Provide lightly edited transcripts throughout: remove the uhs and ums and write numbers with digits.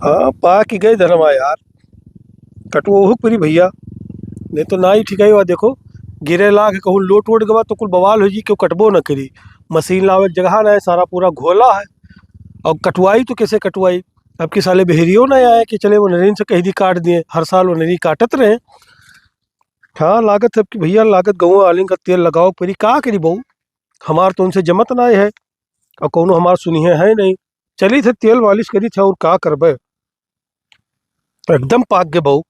हाँ पा की गई धनमा यार। कटवो हुक परी भैया। नहीं तो ना ही ठिकाई हुआ देखो। गिरे ला के कहूँ लोट वोट गवा तो कुल बवाल हो जी, क्यों कटबो न करी। मशीन लावे के जगह ना है, सारा पूरा घोला है। और कटवाई तो कैसे कटवाई। अब की साले बहेरियो ना आए कि चले वो नरीन से कहीं दी काट दिए, हर साल वो नरी काटत रहे। हाँ लागत है कि भैया, लागत गहुआ आलिंग का तेल लगाओ परी का करी बहू। हमार तो उनसे जमत ना है। और कौनो हमार सुनिए है नहीं। चली थे तेल मालिश करी थे और का करबे। एकदम पाक गे बहू।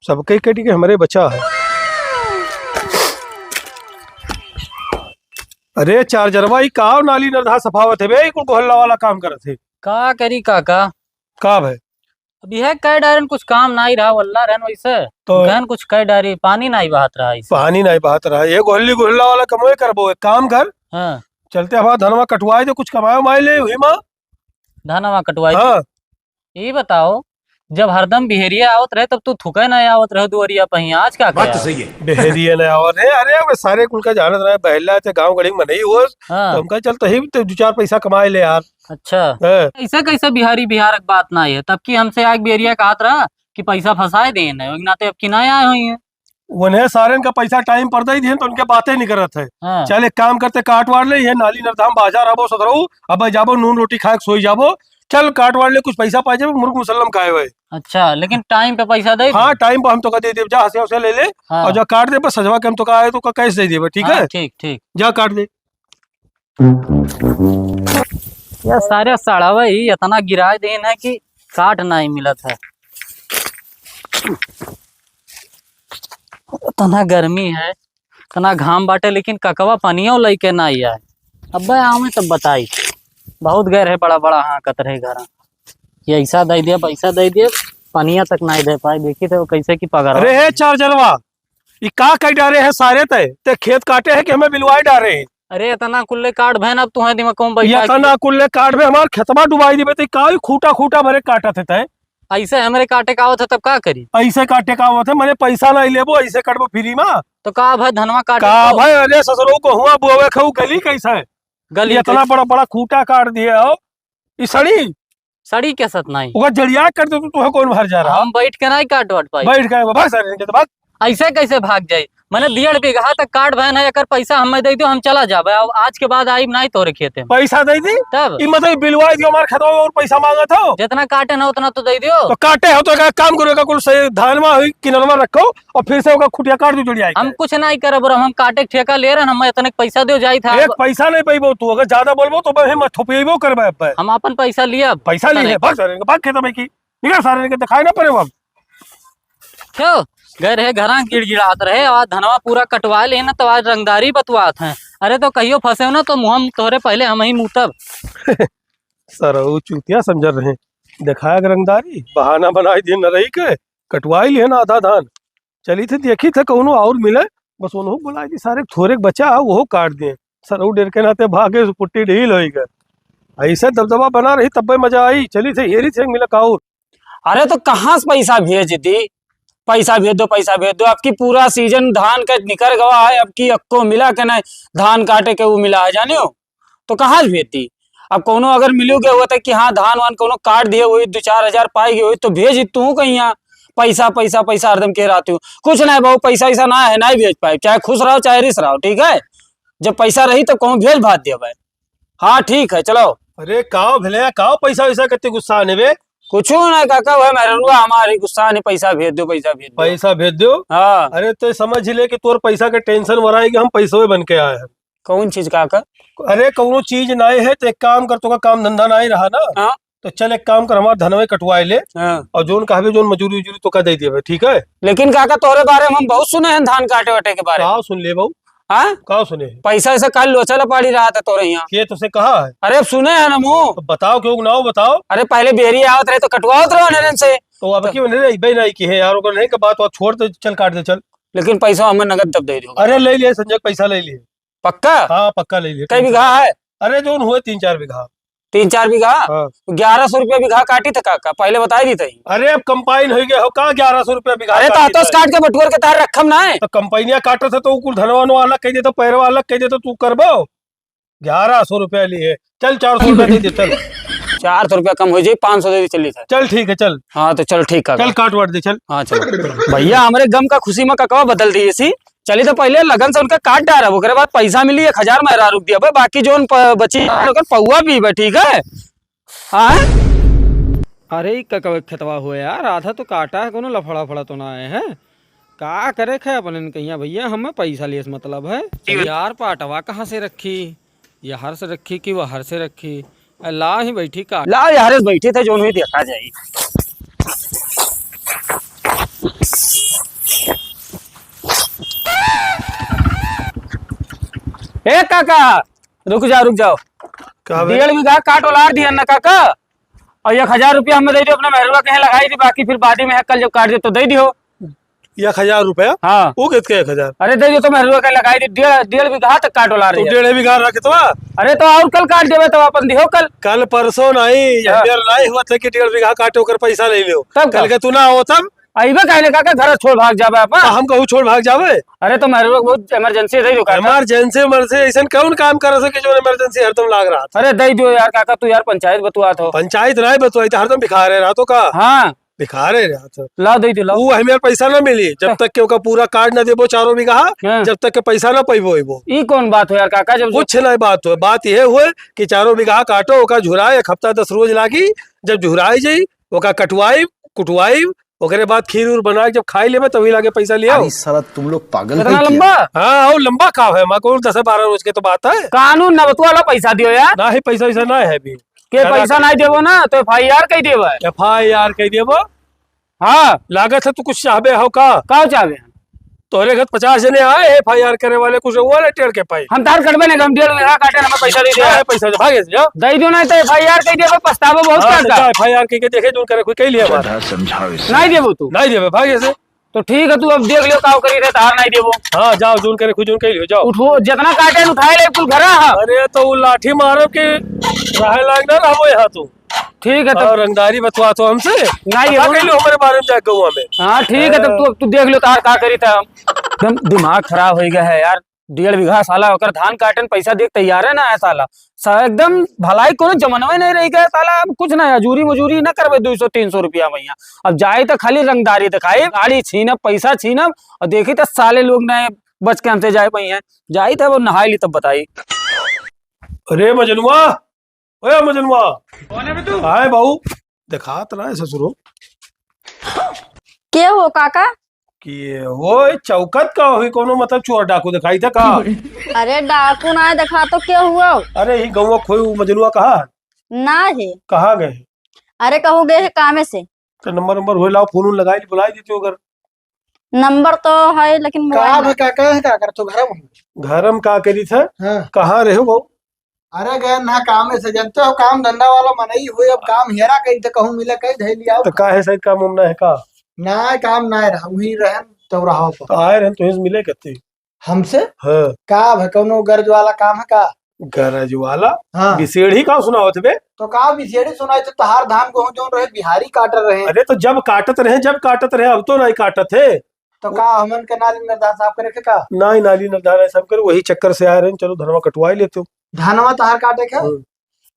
सबके कटी के हमारे बचा है। अरे चार्जरवा ही का नाली नरधा सफावत है बे, कुल गोहल्ला वाला काम करत है। का करी काका। का भाई। अभी है कई डायरन कुछ काम नहीं रहा वल्ला रहन वैसे। तो गहन कुछ कई डायरी पानी नहीं बहात रहा इसे। पानी नहीं बहात रहा, ये गोहल्ली गोहल्ला वाला कमोए करबो, एक काम कर। हाँ। चलते हमारा धनवा कटवाए दे, कुछ कमाए माए ले हुई माँ। धानवा कटवाई थी। हाँ ये बताओ, जब हरदम बिहेरिया आवत रहे तब तू थुके नहीं आवत रहे दुआरिया पही, आज का बात क्या। तो सही है। बेहरिए ने और है। अरे वे सारे कुल का जानत रहे, बहला थे गांव गड़ी में नहीं हुआ। तो हाँ। हम कहे चल तो ही तो दो चार पैसा कमाए ले यार। अच्छा। हैं। ऐसा कैसे बिहारी बिहारक बात नहीं है, तब की हमसे आग बिहेरिया कहत रहा कि पैसा फंसाए देन है, नाते अब की नहीं आए हुई है। उन्हें सारे का पैसा टाइम पर दे दिए तो उनके बातें नहीं करत है। हाँ। चल एक काम करते, काट वाट ले, ये नाली नरधाम बाजार आबो सदरऊ। अब जाबो नून रोटी खाए के सोई जाबो। चल काट वाट ले, कुछ पैसा पाए जाबो, मुर्ग मुसल्लम खाए हुए। अच्छा, लेकिन टाइम पे पैसा दे हाँ टाइम पर हम तो का दे दे, जा हंसे हंसे ले ले। हाँ। और जा काट दे, बस सजवा के हम तो का आए तो का कैश दे दे, ठीक हाँ, है। ठीक ठीक। जा काट दे। यार सारे सड़ावा ही इतना गिराए देन है कि काट नहीं मिलत है। इतना गर्मी है, इतना घाम बाटे, लेकिन ककवा पनिया लेके नहीं आए। अब आऊँ तब बताई। बहुत गैर है, बड़ा बड़ा हाँ कत रहे घर। ये ऐसा दे दिया, पैसा दे दिया, पनिया तक नहीं दे पाए। देखी थे वो कैसे की पगार। अरे है चार्जरवा, ये का कई डारे हैं सारे तय ते खेत काटे हैं कि हमें बिलवाए डारे हैं। अरे इतना कुल्ले काट भैन, अब तुम्हें दिमाग कौन बैठा ये तना कुल्ले काट में हमार खेतवा डुबाई दी बेटे, का खूटा खूटा भरे काटा थे तय। ऐसे हमारे काटे का आवत है तब का करी। ऐसे काटे का हुआ था, मैंने पैसा नहीं लेबो, ऐसे कटबो फ्री में। तो का भाई धनवा काटे का तो? भाई अरे ससुरो को हुआ बुआवे खाऊ गली कैसा है। गली ये इतना बड़ा बड़ा खूटा काट दिया हो। ये सड़ी सड़ी के सत नहीं। वो जड़िया कर दे तो तुम्हें कौन भर जा रहा। हम बैठ के नहीं काट वट पाई। बैठ गए भाग सारे के तो भाग। ऐसे कैसे भाग जाये। मैंने 1.5 बीघा तक काट बहन है, अगर पैसा हमें दे दो हम चला जाबे। अब आज के बाद आई नहीं तोरे खेते में। पैसा दे दी तब ये मतलब बिलवाई दियो हमारे खेतवा में और पैसा मांगा था। जितना काटे ना उतना तो दे दियो। तो काटे हो तो एक काम करो, कुल से धान में हुई किनरवा रखो और फिर से ओका खुटिया काट दो जड़िया। हम कुछ नहीं करे बरो, हम काटे के ठेका ले रहे, हम इतने पैसा दो जाई था। एक पैसा नहीं पैबो तू, अगर ज्यादा बोलबो तो मैं थोपेबो करबे। अब हम अपन पैसा लिया। पैसा लिए भाग सारे के, भाग खेत में की निकल सारे के, दिखाई ना पड़े अब। क्यों गए रहे घरा गिड़गिड़ात रहे, आज धनवा पूरा कटवा ले ना तो आज रंगदारी बतवात है। अरे तो कहियो फंसे हो ना तो मुँह तोरे पहले हम ही मुतब। सर वो चूतिया समझ रहे हैं। दिखाया रंगदारी, बहाना बनाई दिए न रही के कटवाई लिए ना आधा धान। चली थी देखी थे कौनो और मिले, बस उन्होंने बुलाई थी सारे थोड़े बचा वो काट दिए। सर वो डर के नाते भागे, पुट्टी ढील हो गए। ऐसे दबदबा बना रही तब मजा आई। चली थे ये थे मिला काउर। अरे तो कहाँ से पैसा भेज दी। पैसा भेज दो, पैसा भेज दो। अब की पूरा सीजन धान का निकल गवा है, अब की अक्को मिला के नहीं धान काटे के वो मिला है जाने हो। तो कहाँ से भेजती। अब कोनो अगर मिलोगे हुआ था कि हाँ धान वान कोनो काट दिए वही 2-4 हजार पाएगी वही तो भेज तू कहीं। यहाँ पैसा पैसा पैसा हरदम कह रहा हूँ, कुछ नहीं बहु पैसा ऐसा ना है, नहीं भेज पाए। चाहे खुश रहो चाहे रिस रहो, ठीक है। जब पैसा रही तो कहूँ भेज भात दिया भाई। हाँ ठीक है चलो। अरे काओ भले काओ पैसा वैसा करते गुस्सा आने वे। कुछ नहीं काका वह मेरे रुआ हमारी गुस्सा नहीं, पैसा भेज दो पैसा भेज दो। पैसा भेज दो। हाँ अरे तो समझ ले कि तोर पैसा के टेंशन वराएगी, हम पैसे बन के आए हैं। कौन चीज काका। अरे कौनो चीज नहीं है तो एक काम कर, तो का काम धंधा नहीं रहा ना। हाँ तो चल एक काम कर, हमारा धनवे कटवाए ले हाँ। और जोन कहा जोन मजूरी उजूरी तो का दे दिए, ठीक है। लेकिन काका तोरे बारे में हम बहुत सुने हैं धान काटे वाटे के बारे में। कहा सुन ले बहू, हाँ कहा सुने। पैसा ऐसा कल लोचल पाड़ी रहा था तोरे यहाँ। ये तुझसे कहा है। अरे अब सुने हैं ना मुँह। तो बताओ क्यों ना हो, बताओ। अरे पहले बेरी आवत रहे तो कटवाओ रहो नरेन से। तो अब क्यों नहीं भाई नहीं की है यार, अगर नहीं का बात और छोड़ दे, चल काट दे चल। लेकिन पैसा हमें नगद तब दे दो। अरे ले लिए संजय, पैसा ले लिए। पक्का। हाँ पक्का ले लिए। कई बीघा है। अरे जोन हुए 3-4 बीघा। 3-4 बीघा। हाँ। 1100 रुपया बीघा काटी था काका, पहले बताई दी थी। अरे अब कंपाइन हो गया हो का 1100 रुपया बीघा। अरे तो काट के बटुअर के तार रखम ना है। तो कंपनियां काटे थे तो कुल धनवानो अलग कह देते, पैरवा अलग कह देते, तू करबो। 1100 रुपया लिए, चल 400 रुपया दे दे चल। 400 रुपया कम हो जाए, 500 दे दी चली था। चल ठीक है चल। हाँ तो चल ठीक है। चल काट वाट दे चल। हाँ चलो भैया, हमारे गम का खुशी में ककवा बदल दी सी। चली तो पहले लगन से उनका काट डाला, ओकरे बाद पैसा मिली 1000 मेहरा रुक दिया भाई, बाकी जो बची पौआ भी भाई, ठीक है। हाँ अरे ककवा खतवा हुआ यार, आधा तो काटा है, कोनो लफड़ा फड़ा तो ना आए हैं। का करे खे अपन कहिया भैया, हमें पैसा लिए मतलब है यार। पाटवा कहाँ से रखी, यहाँ से रखी कि वहर से रखी? ला ही बैठी का ला यार बैठे थे जो नहीं देखा जाए। ए काका रुक जाओ। 1.5 बीघा काट उलार दिया ना काका, और 1000 रुपया हमें दे दो, अपना मेहरवा कहीं लगाई थी, बाकी फिर बाद में कल जब काट दे तो दे दियो। 1000 रुपया? हाँ वो कितने 1000? अरे दे दियो तो मेहरवा कहीं लगाई थी, 1.5 बीघा तक काट उलार दिया। 1.5 बीघा रख तो। अरे तो और कल काट देवे तो अपन दियो कल परसों नहीं नहीं हुआ था कि 1.5 बीघा काटो कर पैसा ले लियो, कल के तू ना हो तब अबे कहने का घर छोड़ भाग जावे अपन। हम कहूँ छोड़ भाग जावे? अरे तो मेरे बहुत इमरजेंसी है, इमरजेंसी ऐसा कौन काम कर सके जो इमरजेंसी हरदम लाग रहा था? अरे दे दो यार काका, तू यार पंचायत बतुआ तो। पंचायत नहीं बतुआई था, हरदम भिखारे रहा तो का। हाँ भिखारे रहा था। ला दे दो, वो हमें पैसा ना मिली जब तक के ओका पूरा कार्ड न देबो 4 बीघा, जब तक के पैसा ना पैबो। ई कौन बात हो यार काका? जब कुछ नहीं बात हो, बात ये हुए कि 4 बीघा काटो, ओका झुराए 1 हफ्ता 10 रोज लागी, जब झुराई जाई ओका कटवाई कुटवाई, ओकरे बाद खीर उर बना के जब खाई लेबे तभी लागे पैसा लिया। साला तुम लोग पागल इतना लंबा? हाँ और लंबा काम है, माको 10-12 रोज के तो बात है। कानून न बतुआ, पैसा दियो यार। ना ही पैसा वैसा ना है अभी के पैसा नहीं देवो ना तो FIR कही देवो। FIR कही देवो? हाँ लागत है तू कुछ चाहबे हो का चाहबे? तोरे घर 50 जने आए FIR करे वाले, कुछ हुआ ना टेढ़ के पाई। हम तार कटबे नहीं, हम 1.5 बीघा काटे हमें पैसा दे दे। पैसा दे भागे जा, दे दो नहीं तो FIR कही देबो, पछतावा बहुत करता। FIR कही के देखे जो करे कोई कह लिया बात समझाओ। नहीं देबो तू? नहीं देबे भागे से। तो ठीक है, तू अब देख लियो का करी रे, तार नहीं देबो। हाँ जाओ जोन करे खुद जोन कह लियो, जाओ उठो जितना काटे उठाए ले कुल घर। अरे तो वो लाठी मारो के रहे लाग ना रहो यहाँ तू। ठीक है, तो रंगदारी बतवा तो हमसे नहीं हमारे बारे में जाके हुआ में। हाँ ठीक है, तब तू देख लो तार का करी था। एकदम दिमाग खराब हो गया है यार, 1.5 बीघा साला होकर धान काटन पैसा देख तैयार है ना है साला एकदम भलाई को जमनवे नहीं रह गया साला। अब कुछ ना हजूरी मजूरी ना करवे 200-300 रुपया भैया, अब जाए तो खाली रंगदारी दिखाए, गाड़ी छीनब पैसा छीनब, और देखी तो साले लोग ना बच के हमसे जाए भैया, जाई था वो नहाई ली तब बताई। अरे मजनुआ, ओए मजनुआ कौन है तू? हाय बाबू देखा तो ना ससुरो क्या हो काका? कि वो चौकत का हुई कोनो मतलब चोर डाकू दिखाई था का? अरे डाकू ना देखा तो क्या हुआ? अरे ही गौवा खोई मजनुआ कहा ना है। कहाँ गए? अरे कहू गए है कामे से। तो नंबर हो लाओ, फोन लगाई बुलाई देती हो अगर। नंबर तो है लेकिन मोबाइल है काका है का कर तो घरम का करी था? हाँ। कहाँ रहे हो? अरे गए ना काम से, जानते हो काम धंधा वाला मनई हुए, अब काम हेरा कहीं तो कहूँ मिले कहीं धै लिया तो का है सही काम उमना है का? ना काम ना रहा वही रहे तो रहा तो आए रहे तो मिले कहते हमसे। हाँ का भकनो गर्ज वाला काम है का? गरज वाला? हाँ बिसेड़ी का सुना होते बे? तो का बिसेड़ी सुनाई तो तहार धान को जो रहे बिहारी काट रहे। अरे तो जब काटत रहे अब तो नहीं काटत है। तो का हमन के नाली निर्धार साफ करे के का? नहीं नाली निर्धारण सब कर, वही चक्कर से आ रहे हैं, चलो धनवा कटवा ही लेते हो। धनवा तहार काटे के,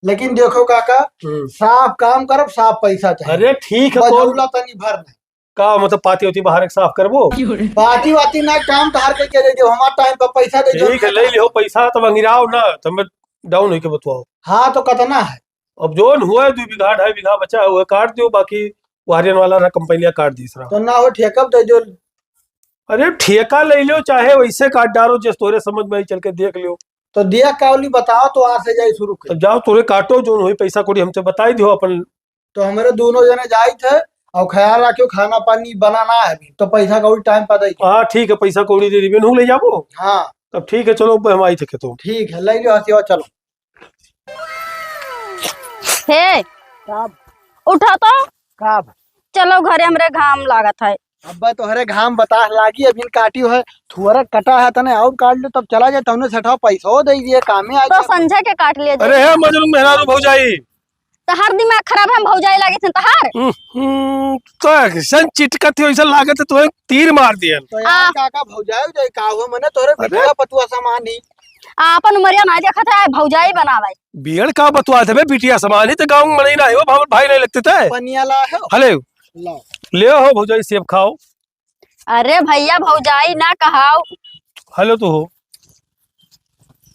लेकिन देखो काका साफ काम करब साफ पैसा चाहिए। अरे ठीक है बजौला तनी भर नहीं का मतलब पाती होती बाहर एक साफ करबो, पाती वाती ना काम तहार के दे दो, हमार टाइम पर पैसा दे दो। ठीक है ले लियो पैसा, तब अंगिराओ ना तब डाउन होके बतवाओ। हाँ तो कितना है? अब जोन हुआ 2 बीघा 2.5 बीघा बचा हुआ काट दियो, बाकी वारियन वाला ना कंपनियां काट दी सरा। तो ना हो ठेका दे जो। अरे ठेका ले लियो चाहे वैसे काट डालो, जिस तोरे समझ में आई चल के देख लियो। तो दिया कावली बताओ तो आज से जाई शुरू कर। तब जाओ तोरे काटो, जो हुई पैसा कोड़ी हमसे बताई दियो अपन। तो हमारे दोनों जने जाई थे और ख्याल रखियो खाना पानी बनाना है अभी, तो पैसा कौड़ी टाइम पर दे। हाँ ठीक है पैसा कौड़ी दे दी ले जाबो। हाँ तब ठीक है चलो हम आई थे तो ठीक है ले लियो हथिया चलो। हे उठा तो काब चलो घरे हमरे घाम लागत है। अब्बा तोहरे घाम बता लागी, अभी काटी है थुअरा कटा है तने और काट लो तब चला जाए, तुमने सठा पैसा दे दिए कामे आ तो संझा के काट लिए। अरे है मजनू मेहरारू भौजाई तहार दिमाग खराब है, हम भौजाई लागे थे तहार। तो सन चिटकत हो ऐसा लागत है तो तीर मार दिया। तो यार काका भौजाई जाए का हो मने तोरे बिटिया पतुआ सामान ही। आपन उमरिया नहीं देखा था भौजाई बनावे। बियड़ का बतवा थे बिटिया समान ही तो गाँव में नहीं ना हो भाई नहीं लगते थे। पनिया ला है हले ला ले हो भौजाई सेब खाओ। अरे भैया भौजाई ना कहाओ। हेलो तो हो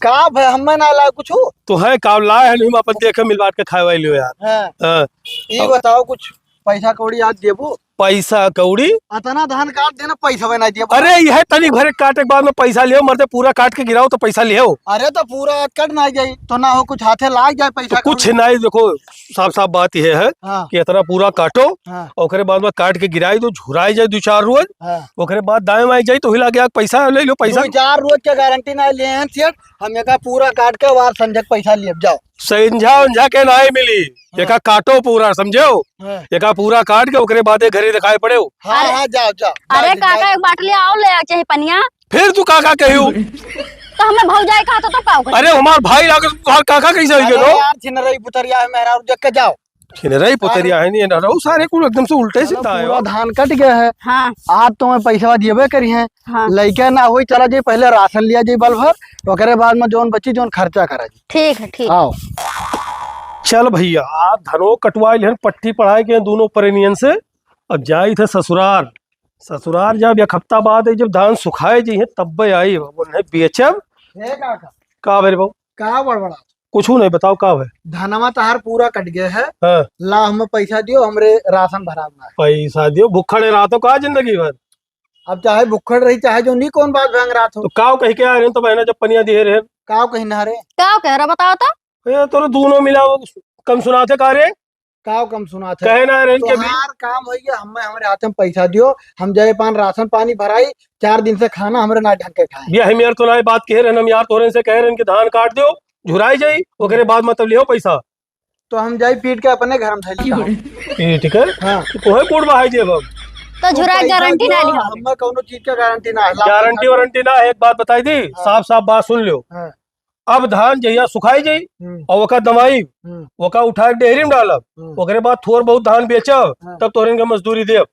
का भाई हमें ना ला कुछ हो। तो है काव लाए है नहीं अपन देखे मिल बांट के खाए वाली लियो यार। हाँ हाँ, ये बताओ कुछ पैसा कौड़ी आज देबो। पैसा कौड़ी अतना धान काट देना पैसा बना दिया। अरे यह तनी भरे काटे के बाद में पैसा लियो मरते पूरा काट के गिराओ तो पैसा लियो। अरे तो पूरा कट ना जाई तो ना हो कुछ हाथे लाग जाए पैसा तो कुछ नहीं देखो साफ साफ बात यह है हाँ कि इतना पूरा काटो हाँ और ओकरे बाद में काट के गिराई दो झुराई जाए 2-4 रोज हाँ ओकरे बाद दाएं बाएं जाई तो हिला के पैसा ले लो पैसा 2-4 रोज के गारंटी ना लिए हैं सेठ। हमें का पूरा काट के वार संजक पैसा लिए जाओ। संझा उंझा के नहीं मिली एका काटो पूरा समझो हाँ एका पूरा काट के ओकरे बाद घरे दिखाई पड़े हाँ हाँ जाओ जाओ। अरे काका एक बाटली आओ ले आ चाहे पनिया। फिर तू काका कहू तो हमें भौजाई कहा तो का होगा। अरे हमार भाई लागे तुहार काका कैसे हो अरे गए यार छिनरई पुतरिया है मेरा देख के जाओ। छिनरई पुतरिया है नहीं ना रहू सारे को एकदम से उल्टे सीधा है पूरा धान कट गया है। हाँ आज तो मैं पैसा दिए करी है हाँ लइका ना होई चला जाए पहले राशन लिया जाए बल भर ओकरे बाद में जोन बची जोन खर्चा करा जी। ठीक है ठीक। आओ चल भैया आप धनो कटवाई हन पट्टी पढ़ाई के दोनों परिनियन से अब जाई थे ससुराल। ससुराल जब एक हफ्ता बाद है जब धान सुखाए जी है तब आई बोले बेचब हे काका का भाई बाबू का बड़बड़ा कुछ नहीं बताओ का है। धनमा तहार पूरा कट गया है। हाँ, ला हमें पैसा दियो हमरे राशन भराना है। पैसा दियो भूखड़े रहा तो का जिंदगी भर अब चाहे भुक्खड़ रही चाहे जो नहीं कौन बात भंग रात हो तो काव कह के आ रहे तो बहना जब पनिया दिए रहे काव कहीं नहरे क्या कह रहा बताओ तो। ये तो दोनों मिला वो कम सुनाते का रे काव कम सुना थे कहे ना रहे तो के भी हमार काम हो गया हमें हमारे हाथ में पैसा दियो हम जाए पान राशन पानी भराई 4 दिन से खाना हमरे ना ढंग के खाए। ये हम यार तो ना बात कह रहे हम यार तोरे से कह रहे कि धान काट दियो झुराई जाई ओकरे बाद मतलब लियो पैसा तो हम जाए पीट के अपने घर में थैली ठीक है हाँ तो है कोड बहाई जेब तो झुरा गारंटी ना लिया। हमें कोनो चीज का गारंटी ना है। गारंटी वारंटी ना एक बात बताई थी साफ साफ बात सुन लियो। हाँ। अब धान जहिया सुखाई जाई और ओका दमाई ओका उठा के डेहरी में डालब ओकरे बाद थोड़ बहुत धान बेचब हाँ। तब तोरे के मजदूरी देब।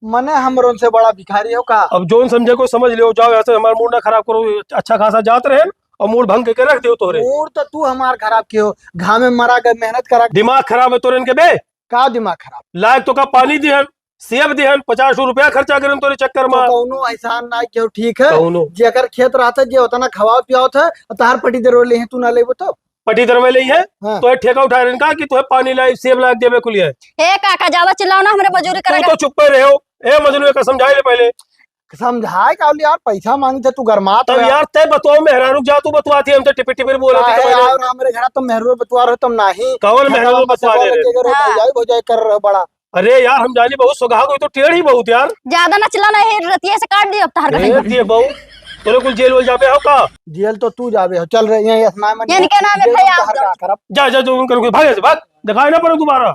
मने हमरो से बड़ा भिखारी हो का। अब जोन समझे को समझ लियो जाओ ऐसे हमारा मूड ना खराब करो अच्छा खासा जात रहे और मूड भंग के रख दियो तोरे मूड तो तू हमार खराब कियो घाम में मरा के मेहनत करा दिमाग खराब है तोरे के बे का दिमाग खराब लायक तो का पानी दिहन सेब दिहन 50 रुपया खर्चा करन तोरे चक्कर में तो कौनो एहसान ना क्यों ठीक है कौनो जेकर खेत रहता जे उतना खवाओ पियाओ था तहार पटी जरूर ले तू ना लेबो तो पटी दरवे ले है हाँ। तो ठेका उठा रहे का कि तो पानी लाई सेब ला देबे कुलिए हे काका ज्यादा चिल्लाओ ना हमरे मजूरी तू करेगा। तो चुप पे रहो ए मजनू का समझाए ले पहले समझाए का यार पैसा मांगी थे तू गरमात तब यार तय बतवाओ मेहरा रुक जा तू बतवाती हम तो टिपी टिपी बोल रहे थे यार हमरे घर तो मेहरो बतवा रहे तुम नहीं कौन मेहरा बतवा दे रहे हाँ। भौजाई कर रहे हो बड़ा। अरे यार हम जानी बहुत सुगाह कोई तो टेढ़ ही बहुत यार ज्यादा ना चिल्लाना है रतिया से काट दियो अब तहर ए, का। दिए बहु तोरे कुल जेल वेल जाबे हो का जेल तो तू जाबे हो चल रही है स्नान में यानी क्या नाम है जेल भाई में आप तहार का करब। जा जा तुम कर भाग से भाग दिखाई ना पड़े दोबारा।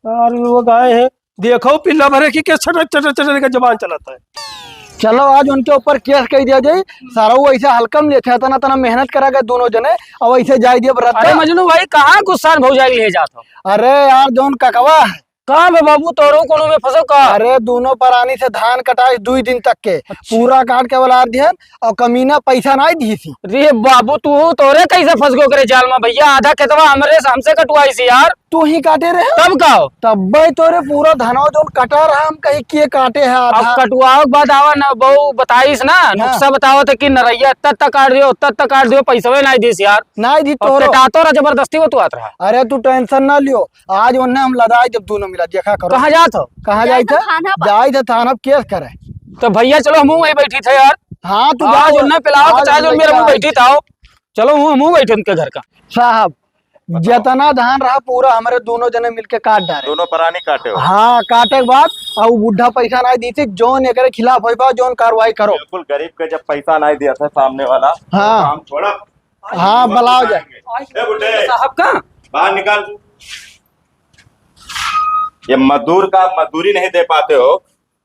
यार वो गाय है देखो पिल्ला भरे की के छटर छटर छटर का जबान चलाता है। चलो आज उनके ऊपर केस कह दिया जाए सारा वो ऐसे हल्कम लेते तना तना मेहनत करा गए दोनों जने और ऐसे जाए दिए अरे बरत। मजनू भाई कहाँ गुस्सा भौजाई ले जात हो अरे यार जोन ककवा है कहाँ बे बाबू तोरो कोनो में फंसो का। अरे दोनों परानी से धान कटाई 2 दिन तक के पूरा काट के वाला दिहन और कमीना पैसा नहीं दी थी। रे बाबू तू तोरे कैसे फंस गो करे जाल में भैया आधा खेतवा हमसे कटवाई सी यार तू ही काटे रहे तब का हो? तब भाई तोरे पूरा धनवा जोन कटा रहा हम कहीं किए काटे है अब आधा। कटुआओ के बाद आवा ना बहु बताइस ना नुक्सा बतावा था कि नरैया तत काट दियो तत काट दियो पैसा नहीं दिस यार नहीं दी और तोरो। कटातो रहा जबरदस्ती वो तू आत रहा। अरे तू टेंशन ना लियो आज उन्हें हम लदाई जब दोनों मिला देखा करो कहाँ जात हो? कहाँ जाए जाए तो थाना पर। जाए थे थाना केस करे। तो भैया चलो हम वहीं बैठी थे यार। हाँ तू आज उन्हें पिलाओ आज चाहे जो मेरे मुंह लेके बैठी था चलो मुंह बैठे उनके घर का। साहब जितना धान रहा पूरा हमारे दोनों जने मिलके काट डाले। दोनों परानी काटे हो। हाँ काटे के बाद और वो बुढ़ा पैसा नहीं दी थी जोन एकरे खिलाफ हो पाओ जोन कार्रवाई करो। बिल्कुल गरीब के जब पैसा नहीं दिया था सामने वाला हाँ। तो काम छोड़ा। हाँ बुलाओ जाए। ए बुड्ढे साहब का बाहर निकाल। ये मजदूर का मजदूरी नहीं दे पाते हो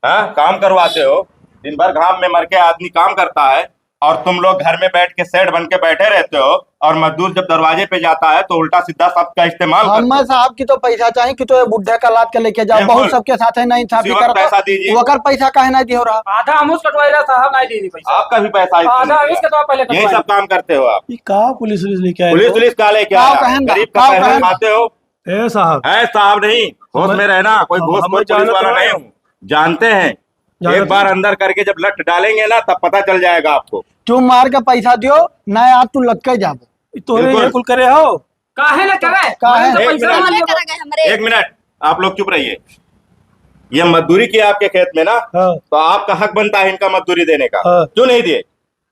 हाँ काम करवाते हो दिन भर घाम में मर के आदमी काम करता है और तुम लोग घर में बैठ के सेठ बन के बैठे रहते हो, और मजदूर जब दरवाजे पे जाता है तो उल्टा सीधा शब्द का इस्तेमाल करते हमें साहब की तो पैसा चाहिए कि तो ये बुढ़े का लाद के लेके जाओ, बिल्कुल। बहुत सबके साथ है ना इंसाफी उसी वक्त पैसा करता दीजिए। वो कर पैसा काहे नहीं दियो रहा। आधा हम उसका कटवाई रहा साहब नहीं दी पैसा, हो। आपका भी पैसा इसमें आधा नहीं इसका दिया। तो पहले यही कटवाई। सब काम करते हो आप। ये कहा पुलिस वुलिस लेके आए पुलिस हो? पुलिस का लेके काव आया, कहन दा, गरीब का काव पैसा कहन दा। खाते हो। ए साहब, है साहब नहीं, होश में रहना, कोई हम- घूस हम कोई पुलिस जानते वाला हैं। नहीं हूँ, जानते हैं। जानते एक बार अंदर करके जब लट डालेंगे ना तब पता चल जाएगा आपको। तू मार के पैसा दियो ना आज तू लग के जाबो। तोरे बिल्कुल। ये कुल करे हो? काहे ना करे काहे? तो एक पैसा मिनट। मान क्या लियो। करा गए हमरे? एक मिनट, आप लोग चुप रहिए। ये मजदूरी की आपके खेत में ना, हाँ। तो आपका हक बनता है इनका मजदूरी देने का। हाँ। क्यों नहीं दिए?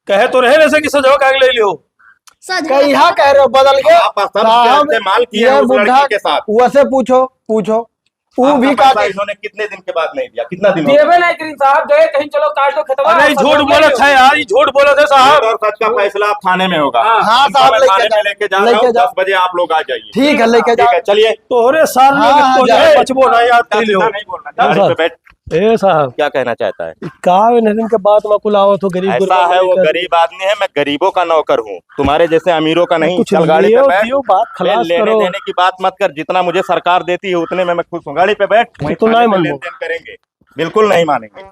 कहे तो रहे जैसे कि सजो काग ले लियो। सज कहीं कह रहे हो बदल के आप सब इस्तेमाल किए हैं उस लड़की के साथ। वैसे पूछो वो आपका भी पैसा काटे। इन्होंने कितने दिन के बाद नहीं दिया? कितना दिन हो गया? देवे नहीं करीन साहब, गए कहीं चलो काट दो खेतवा। अरे और ये सब झूठ लोग बोलत ले है लो। यार, ये झूठ बोलत है साहब। और सच का फैसला आप थाने में होगा। हाँ। हाँ इनको साहब मैं लेके थाने में जाओ, लेके जा रहा हूँ, लेके जाओ। 10 बजे आप लोग आ जाइए। ठीक है लेके ठीक जाओ। है, चलिए। तोरे साल हाँ, लोग हाँ, तो जाओ। जाए बचबो ना याद कर लियो। सीधा नहीं बोलना, हाँ, गाड़ी सर। पे बैठ। ए साहब, क्या कहना चाहता है? का दिन के बाद में कुल आवत हो गरीब ऐसा गुरबा है, वो लेकर। गरीब आदमी है, मैं गरीबों का नौकर हूँ, तुम्हारे जैसे अमीरों का नहीं। कुछ चल गाड़ी पे लियो बैठ। दियो, बात खलास लेने करो। देने की बात मत कर, जितना मुझे सरकार देती है उतने में मैं खुश हूँ। गाड़ी पे बैठ, वहीं तो थाने नहीं पे मानूं। लेन देन करेंगे। बिल्कुल नहीं मानेंगे।